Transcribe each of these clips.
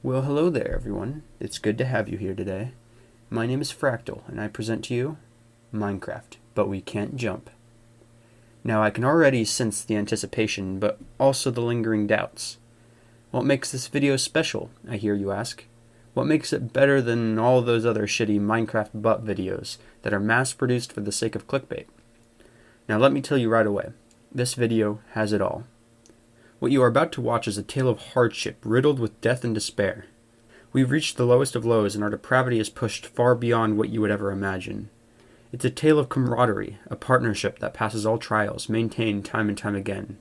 Well, hello there, everyone. It's good to have you here today. My name is Fractal, and I present to you Minecraft, but we can't jump. Now, I can already sense the anticipation, but also the lingering doubts. What makes this video special, I hear you ask? What makes it better than all those other shitty Minecraft butt videos that are mass-produced for the sake of clickbait? Now, let me tell you right away. This video has it all. What you are about to watch is a tale of hardship riddled with death and despair. We've reached the lowest of lows, and our depravity is pushed far beyond what you would ever imagine. It's a tale of camaraderie, a partnership that passes all trials, maintained time and time again.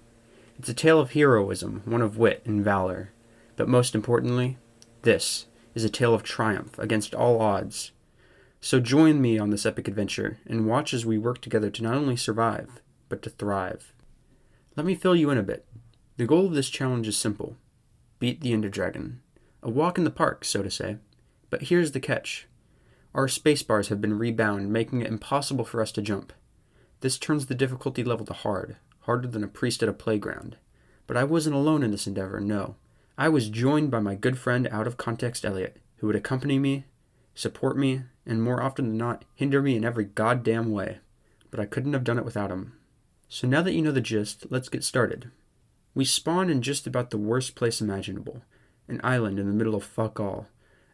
It's a tale of heroism, one of wit and valor. But most importantly, this is a tale of triumph against all odds. So join me on this epic adventure, and watch as we work together to not only survive, but to thrive. Let me fill you in a bit. The goal of this challenge is simple. Beat the Ender Dragon. A walk in the park, so to say. But here's the catch. Our spacebars have been rebound, making it impossible for us to jump. This turns the difficulty level to hard, harder than a priest at a playground. But I wasn't alone in this endeavor, no. I was joined by my good friend Out of Context Elliot, who would accompany me, support me, and more often than not, hinder me in every goddamn way. But I couldn't have done it without him. So now that you know the gist, let's get started. We spawned in just about the worst place imaginable, an island in the middle of fuck all,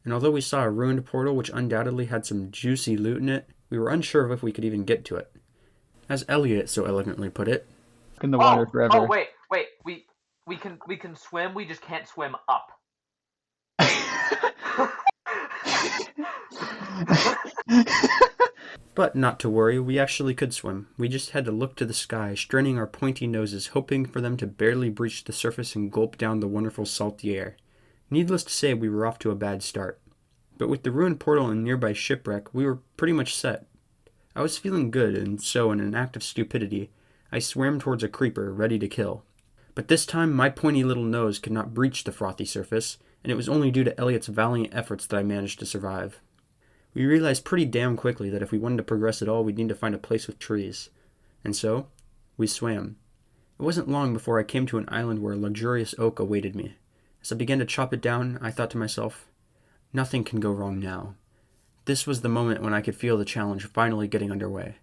and although we saw a ruined portal which undoubtedly had some juicy loot in it, we were unsure of if we could even get to it. As Elliot so elegantly put it, in the water forever. Oh, wait, we can swim, we just can't swim up. But not to worry, we actually could swim. We just had to look to the sky, straining our pointy noses, hoping for them to barely breach the surface and gulp down the wonderful salty air. Needless to say, we were off to a bad start. But with the ruined portal and nearby shipwreck, we were pretty much set. I was feeling good, and so, in an act of stupidity, I swam towards a creeper, ready to kill. But this time, my pointy little nose could not breach the frothy surface, and it was only due to Elliot's valiant efforts that I managed to survive. We realized pretty damn quickly that if we wanted to progress at all, we'd need to find a place with trees. And so, we swam. It wasn't long before I came to an island where a luxurious oak awaited me. As I began to chop it down, I thought to myself, nothing can go wrong now. This was the moment when I could feel the challenge finally getting underway.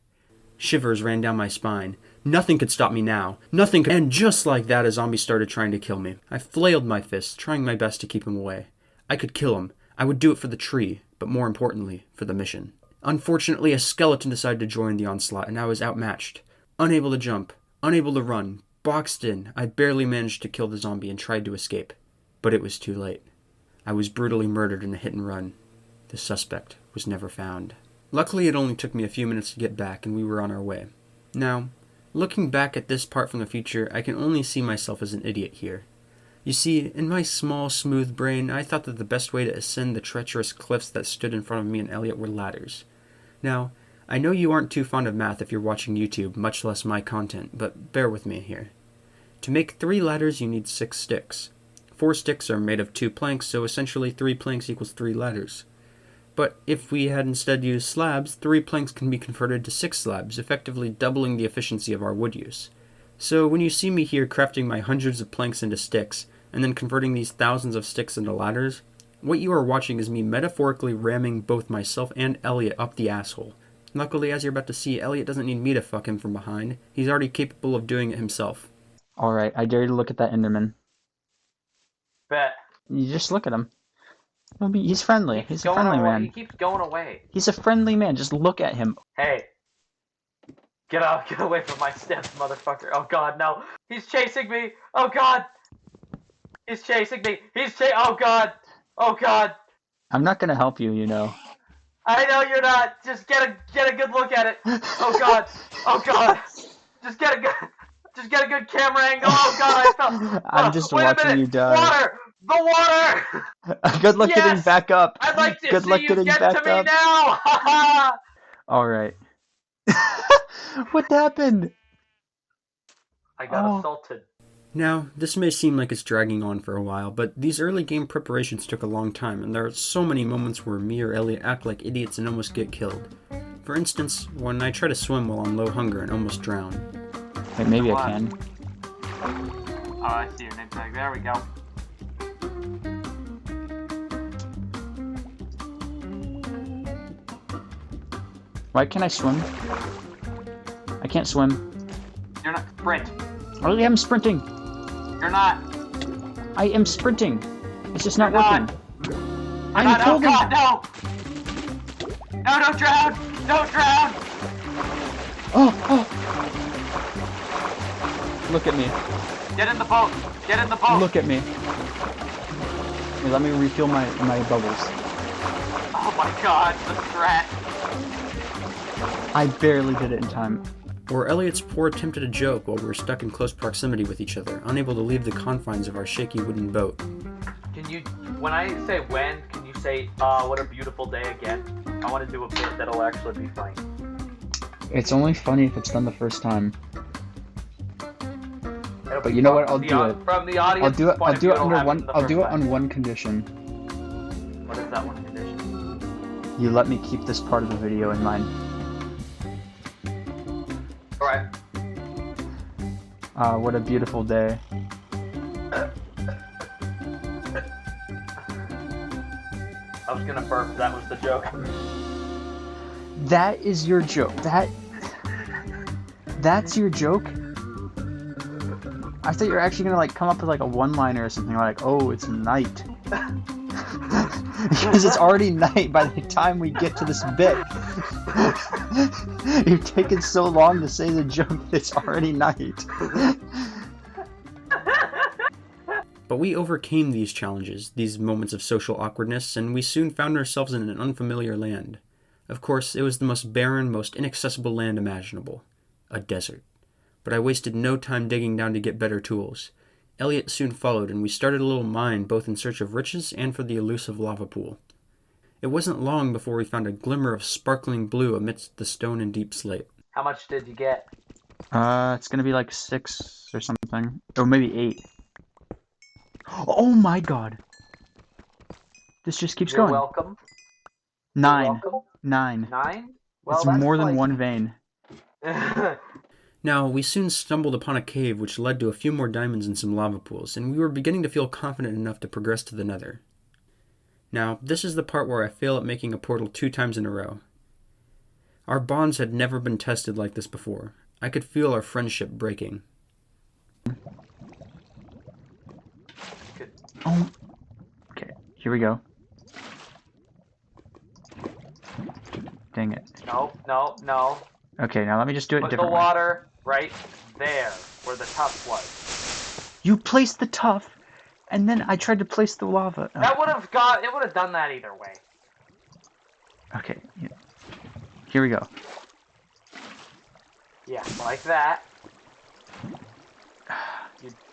Shivers ran down my spine. Nothing could stop me now. Nothing could... And just like that, a zombie started trying to kill me. I flailed my fists, trying my best to keep him away. I could kill him. I would do it for the tree, but more importantly, for the mission. Unfortunately, a skeleton decided to join the onslaught, and I was outmatched. Unable to jump, unable to run, boxed in, I barely managed to kill the zombie and tried to escape. But it was too late. I was brutally murdered in a hit and run. The suspect was never found. Luckily, it only took me a few minutes to get back, and we were on our way. Now, looking back at this part from the future, I can only see myself as an idiot here. You see, in my small, smooth brain, I thought that the best way to ascend the treacherous cliffs that stood in front of me and Elliot were ladders. Now, I know you aren't too fond of math if you're watching YouTube, much less my content, but bear with me here. To make 3 ladders, you need 6 sticks. 4 sticks are made of 2 planks, so essentially 3 planks equals 3 ladders. But if we had instead used slabs, 3 planks can be converted to 6 slabs, effectively doubling the efficiency of our wood use. So when you see me here crafting my hundreds of planks into sticks, and then converting these thousands of sticks into ladders, what you are watching is me metaphorically ramming both myself and Elliot up the asshole. Luckily, as you're about to see, Elliot doesn't need me to fuck him from behind. He's already capable of doing it himself. Alright, I dare you to look at that Enderman. Bet. You just look at him. He's friendly. He's a friendly man. He keeps going away. He's a friendly man. Just look at him. Hey. Get away from my steps, motherfucker. Oh god, no. He's chasing me. Oh god. He's chasing me. Oh god. Oh god. I'm not gonna help you, you know. I know you're not. Just get a good look at it. Oh god. Oh god. Just get a good camera angle. Oh god, I fell. I'm just watching you die. Water! The water! Good luck getting back up. I'd like to Good see luck you getting get back to me up. now! Alright. What happened? I got assaulted. Now, this may seem like it's dragging on for a while, but these early game preparations took a long time, and there are so many moments where me or Elliot act like idiots and almost get killed. For instance, when I try to swim while on low hunger and almost drown. Wait, maybe I can. Oh, I see your name tag. There we go. Why can't I swim? I can't swim. You're not sprint. I am sprinting. You're not. I am sprinting. It's just not You're not. working. You're I'm not. Oh holding. God, no! No, don't drown! Don't drown! Oh. Look at me. Get in the boat. Get in the boat. Look at me. Here, let me refill my bubbles. Oh my God, the strat. I barely did it in time. Or Elliot's poor attempt at a joke while we were stuck in close proximity with each other, unable to leave the confines of our shaky wooden boat. Can you, when I say when, can you say, what a beautiful day again? I want to do a bit that'll actually be funny. It's only funny if it's done the first time. It'll But be you know fun what? I'll from the do au- it. From the audience I'll do it. point I'll of do view, it it'll under happen one. the I'll first do it time. on one condition. What is that one condition? You let me keep this part of the video in mind. Alright. What a beautiful day. I was gonna burp, that was the joke. That is your joke. That's your joke? I thought you were actually gonna like come up with like a one-liner or something like, "Oh, it's night." Because it's already night by the time we get to this bit. You've taken so long to say the joke that it's already night. But we overcame these challenges, these moments of social awkwardness, and we soon found ourselves in an unfamiliar land. Of course, it was the most barren, most inaccessible land imaginable. A desert. But I wasted no time digging down to get better tools. Elliot soon followed, and we started a little mine both in search of riches and for the elusive lava pool. It wasn't long before we found a glimmer of sparkling blue amidst the stone and deep slate. How much did you get? It's gonna be like 6 or something. Or maybe 8. Oh my god! This just keeps You're going. welcome. 9. You're welcome. 9. 9? Well, It's that's more than like... one vein. Now, we soon stumbled upon a cave which led to a few more diamonds and some lava pools, and we were beginning to feel confident enough to progress to the nether. Now, this is the part where I fail at making a portal 2 times in a row. Our bonds had never been tested like this before. I could feel our friendship breaking. Oh. Okay, here we go. Dang it. No. Okay, now let me just do it Put the differently. water right there, where the tuff was. You placed the tuff, and then I tried to place the lava. Oh, That would have it would have done that either way. okay, yeah. Here we go. Yeah, like that.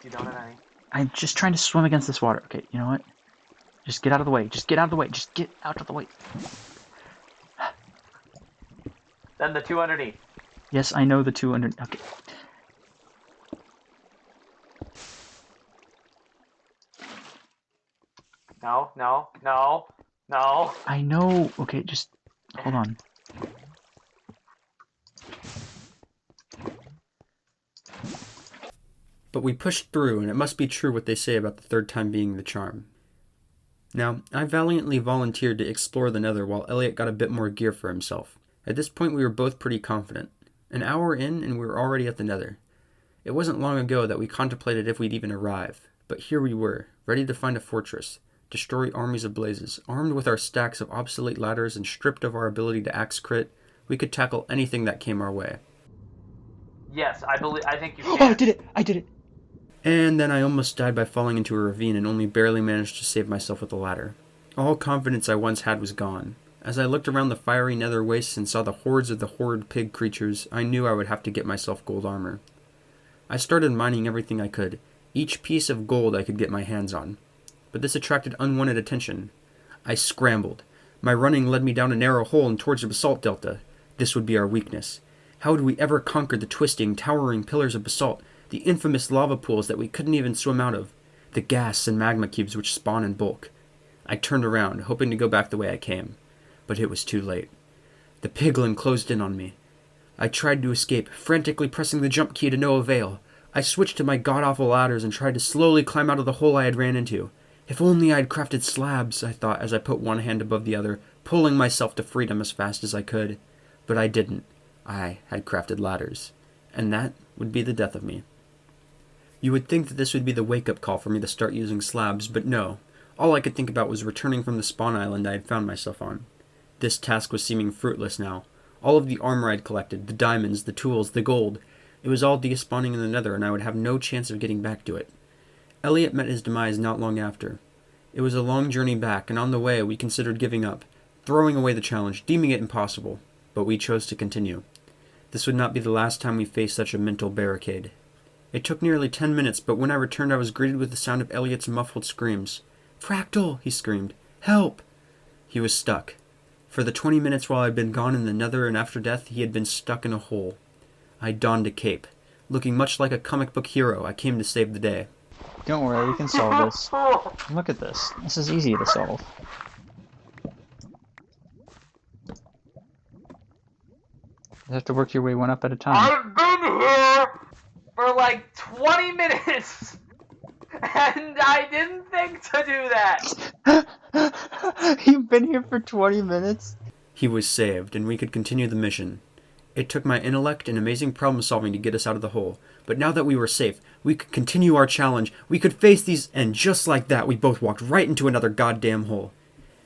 You don't have any. I'm just trying to swim against this water. Okay, you know what? Just get out of the way. Just get out of the way. Just get out of the way. Then the 2 underneath. Yes, I know the 2 under... Okay. No. I know. Okay, just hold on. But we pushed through, and it must be true what they say about the third time being the charm. Now, I valiantly volunteered to explore the nether while Elliot got a bit more gear for himself. At this point, we were both pretty confident. An hour in, and we were already at the nether. It wasn't long ago that we contemplated if we'd even arrive, but here we were, ready to find a fortress, destroy armies of blazes, armed with our stacks of obsolete ladders and stripped of our ability to axe crit. We could tackle anything that came our way. Yes, I think you can. Oh, I did it! I did it! And then I almost died by falling into a ravine and only barely managed to save myself with a ladder. All confidence I once had was gone. As I looked around the fiery nether wastes and saw the hordes of the horrid pig creatures, I knew I would have to get myself gold armor. I started mining everything I could, each piece of gold I could get my hands on. But this attracted unwanted attention. I scrambled. My running led me down a narrow hole and towards the basalt delta. This would be our weakness. How would we ever conquer the twisting, towering pillars of basalt, the infamous lava pools that we couldn't even swim out of, the gas and magma cubes which spawn in bulk? I turned around, hoping to go back the way I came. But it was too late. The piglin closed in on me. I tried to escape, frantically pressing the jump key to no avail. I switched to my god-awful ladders and tried to slowly climb out of the hole I had ran into. If only I had crafted slabs, I thought as I put one hand above the other, pulling myself to freedom as fast as I could. But I didn't. I had crafted ladders. And that would be the death of me. You would think that this would be the wake-up call for me to start using slabs, but no. All I could think about was returning from the spawn island I had found myself on. This task was seeming fruitless now. All of the armor I'd collected, the diamonds, the tools, the gold, it was all despawning in the nether, and I would have no chance of getting back to it. Elliot met his demise not long after. It was a long journey back, and on the way we considered giving up, throwing away the challenge, deeming it impossible, but we chose to continue. This would not be the last time we faced such a mental barricade. It took nearly 10 minutes, but when I returned I was greeted with the sound of Elliot's muffled screams. "Fractal!" he screamed. "Help!" He was stuck. For the 20 minutes while I had been gone in the nether and after death, he had been stuck in a hole. I donned a cape. Looking much like a comic book hero, I came to save the day. Don't worry, we can solve this. Look at this. This is easy to solve. You have to work your way one up at a time. I've been here for like 20 minutes, and I didn't think to do that. You've been here for 20 minutes? He was saved, and we could continue the mission. It took my intellect and amazing problem solving to get us out of the hole, but now that we were safe, we could continue our challenge, we could face these, and just like that, we both walked right into another goddamn hole.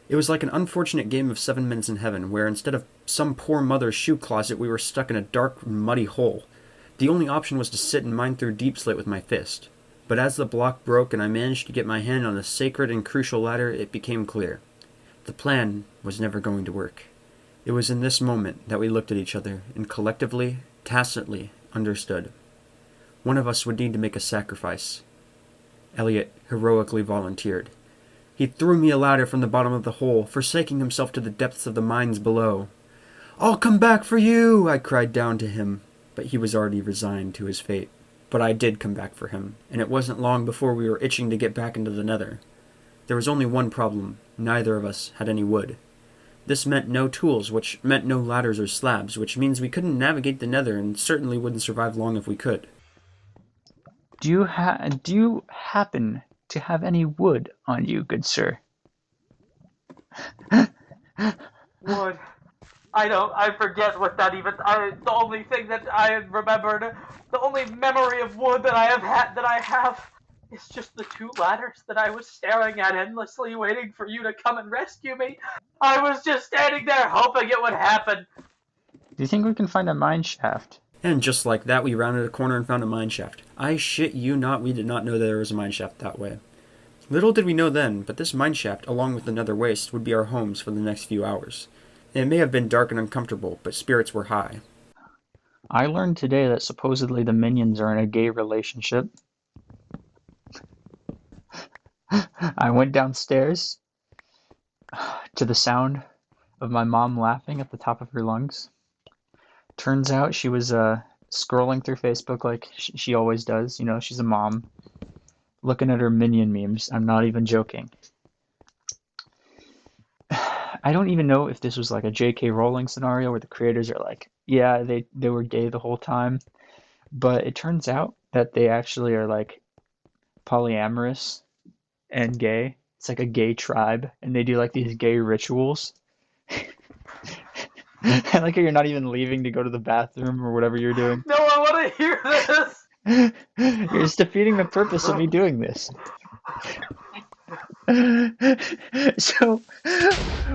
It was like an unfortunate game of 7 Minutes in Heaven, where instead of some poor mother's shoe closet, we were stuck in a dark, muddy hole. The only option was to sit and mine through deep slate with my fist. But as the block broke and I managed to get my hand on a sacred and crucial ladder, it became clear. The plan was never going to work. It was in this moment that we looked at each other and collectively, tacitly, understood. One of us would need to make a sacrifice. Elliot heroically volunteered. He threw me a ladder from the bottom of the hole, forsaking himself to the depths of the mines below. "I'll come back for you!" I cried down to him, but he was already resigned to his fate. But I did come back for him, and it wasn't long before we were itching to get back into the nether. There was only one problem. Neither of us had any wood. This meant no tools, which meant no ladders or slabs, which means we couldn't navigate the nether and certainly wouldn't survive long if we could. Do you happen to have any wood on you, good sir? Wood. I forget what that even, the only thing that I remembered, the only memory of wood that I have, is just the 2 ladders that I was staring at endlessly waiting for you to come and rescue me. I was just standing there hoping it would happen. Do you think we can find a mine shaft? And just like that, we rounded a corner and found a mine shaft. I shit you not, we did not know there was a mine shaft that way. Little did we know then, but this mine shaft, along with the nether waste, would be our homes for the next few hours. It may have been dark and uncomfortable, but spirits were high. I learned today that supposedly the minions are in a gay relationship. I went downstairs to the sound of my mom laughing at the top of her lungs. Turns out she was scrolling through Facebook like she always does. You know, she's a mom. Looking at her minion memes. I'm not even joking. I don't even know if this was like a J.K. Rowling scenario where the creators are like, yeah, they were gay the whole time. But it turns out that they actually are like polyamorous and gay. It's like a gay tribe, and they do like these gay rituals. I like how you're not even leaving to go to the bathroom or whatever you're doing. No, I want to hear this. You're just defeating the purpose of me doing this. So,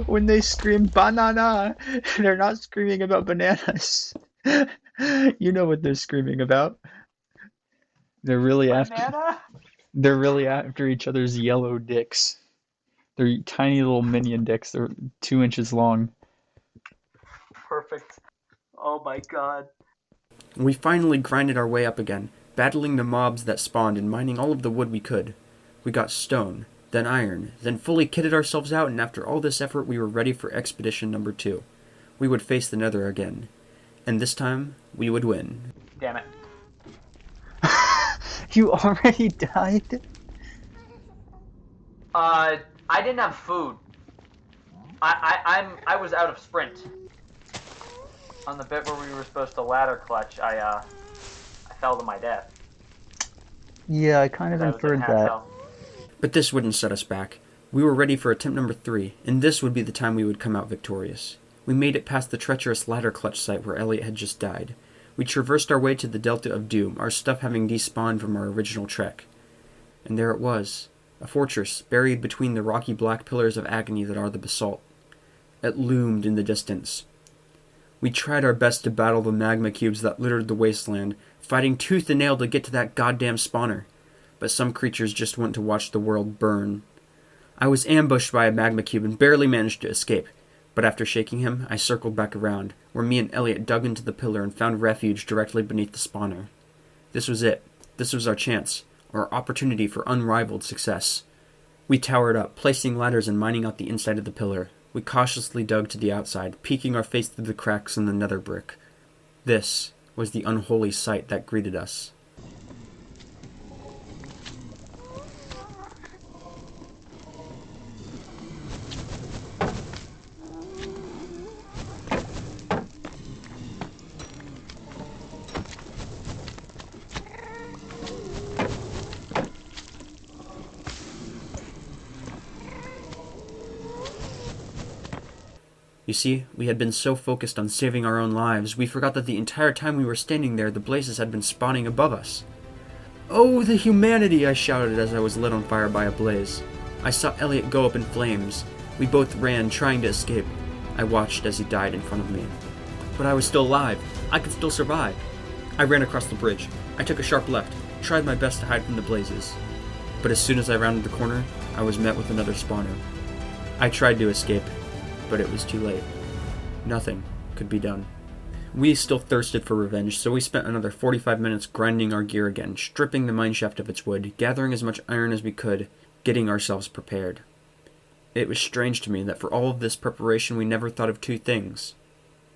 when they scream banana, they're not screaming about bananas. You know what they're screaming about. They're really after each other's yellow dicks. They're tiny little minion dicks. They're 2 inches long. Perfect. Oh my god. We finally grinded our way up again, battling the mobs that spawned and mining all of the wood we could. We got stone, then iron, then fully kitted ourselves out, and after all this effort we were ready for expedition number 2. We would face the nether again. And this time, we would win. Damn it. You already died? I didn't have food. I was out of sprint. On the bit where we were supposed to ladder clutch, I fell to my death. Yeah, I kind of inferred that. But this wouldn't set us back. We were ready for attempt number 3, and this would be the time we would come out victorious. We made it past the treacherous ladder clutch site where Elliot had just died. We traversed our way to the Delta of Doom, our stuff having despawned from our original trek. And there it was, a fortress buried between the rocky black pillars of agony that are the basalt. It loomed in the distance. We tried our best to battle the magma cubes that littered the wasteland, fighting tooth and nail to get to that goddamn spawner. But some creatures just want to watch the world burn. I was ambushed by a magma cube and barely managed to escape, but after shaking him, I circled back around, where me and Elliot dug into the pillar and found refuge directly beneath the spawner. This was it. This was our chance, our opportunity for unrivaled success. We towered up, placing ladders and mining out the inside of the pillar. We cautiously dug to the outside, peeking our face through the cracks in the nether brick. This was the unholy sight that greeted us. You see, we had been so focused on saving our own lives, we forgot that the entire time we were standing there, the blazes had been spawning above us. "Oh, the humanity!" I shouted as I was lit on fire by a blaze. I saw Elliot go up in flames. We both ran, trying to escape. I watched as he died in front of me. But I was still alive. I could still survive. I ran across the bridge. I took a sharp left, tried my best to hide from the blazes. But as soon as I rounded the corner, I was met with another spawner. I tried to escape, but it was too late. Nothing could be done. We still thirsted for revenge, so we spent another 45 minutes grinding our gear again, stripping the mineshaft of its wood, gathering as much iron as we could, getting ourselves prepared. It was strange to me that for all of this preparation we never thought of two things: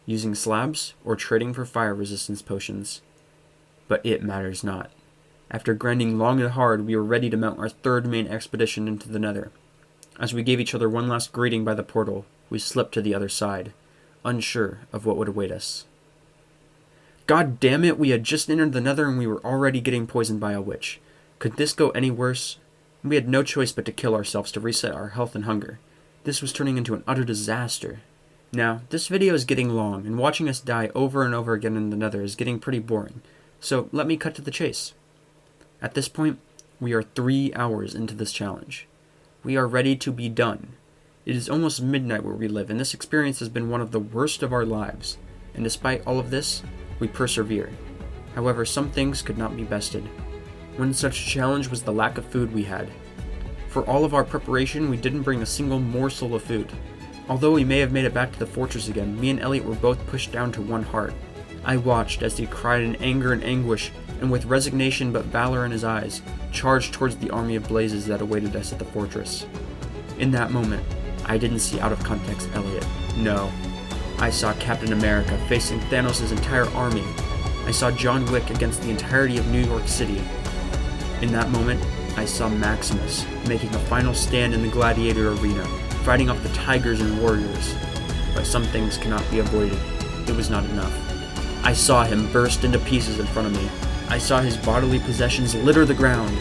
using slabs or trading for fire resistance potions. But it matters not. After grinding long and hard, we were ready to mount our third main expedition into the Nether. As we gave each other one last greeting by the portal, we slipped to the other side, unsure of what would await us. God damn it, we had just entered the Nether and we were already getting poisoned by a witch. Could this go any worse? We had no choice but to kill ourselves to reset our health and hunger. This was turning into an utter disaster. Now, this video is getting long, and watching us die over and over again in the Nether is getting pretty boring, so let me cut to the chase. At this point, we are 3 hours into this challenge. We are ready to be done. It is almost midnight where we live, and this experience has been one of the worst of our lives. And despite all of this, we persevere. However, some things could not be bested. One such challenge was the lack of food we had. For all of our preparation, we didn't bring a single morsel of food. Although we may have made it back to the fortress again, me and Elliot were both pushed down to one heart. I watched as he cried in anger and anguish, and with resignation but valor in his eyes, charged towards the army of blazes that awaited us at the fortress. In that moment, I didn't see out of context Elliot. No. I saw Captain America facing Thanos' entire army. I saw John Wick against the entirety of New York City. In that moment, I saw Maximus making a final stand in the gladiator arena, fighting off the tigers and warriors. But some things cannot be avoided. It was not enough. I saw him burst into pieces in front of me. I saw his bodily possessions litter the ground.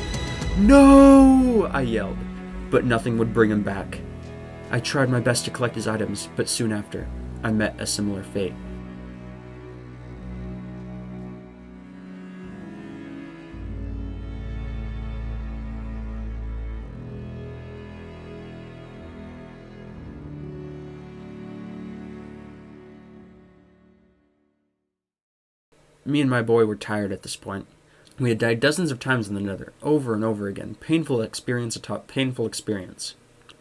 "No!" I yelled, but nothing would bring him back. I tried my best to collect his items, but soon after, I met a similar fate. Me and my boy were tired at this point. We had died dozens of times in the Nether, over and over again, painful experience atop painful experience.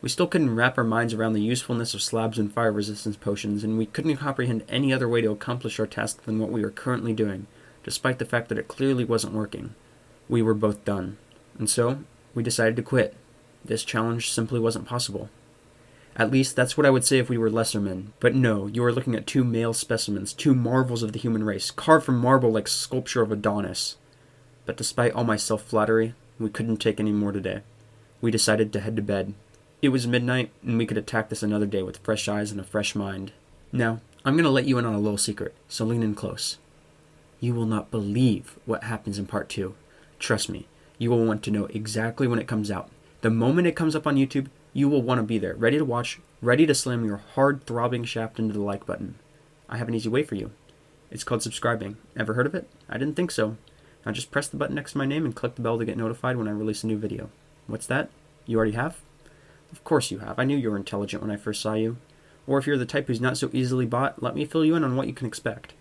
We still couldn't wrap our minds around the usefulness of slabs and fire resistance potions, and we couldn't comprehend any other way to accomplish our task than what we were currently doing, despite the fact that it clearly wasn't working. We were both done, and so we decided to quit. This challenge simply wasn't possible. At least that's what I would say if we were lesser men, but no, you are looking at two male specimens, two marvels of the human race, carved from marble like sculpture of Adonis. But despite all my self-flattery, we couldn't take any more today. We decided to head to bed. It was midnight, and we could attack this another day with fresh eyes and a fresh mind. Now, I'm going to let you in on a little secret, so lean in close. You will not believe what happens in part 2. Trust me, you will want to know exactly when it comes out. The moment it comes up on YouTube, You will want to be there, ready to watch, ready to slam your hard throbbing shaft into the like button. I have an easy way for you. It's called subscribing. Ever heard of it? I didn't think so. Now just press the button next to my name and click the bell to get notified when I release a new video. What's that? You already have? Of course you have. I knew you were intelligent when I first saw you. Or if you're the type who's not so easily bought, let me fill you in on what you can expect.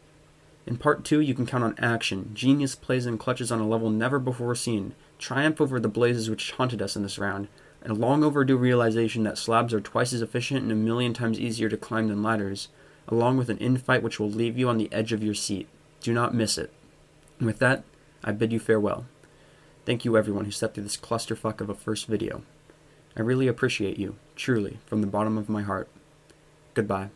In Part 2, you can count on action, genius plays and clutches on a level never before seen, triumph over the blazes which haunted us in this round, and a long overdue realization that slabs are twice as efficient and a million times easier to climb than ladders, along with an infight which will leave you on the edge of your seat. Do not miss it. And with that, I bid you farewell. Thank you everyone who stepped through this clusterfuck of a first video. I really appreciate you, truly, from the bottom of my heart. Goodbye.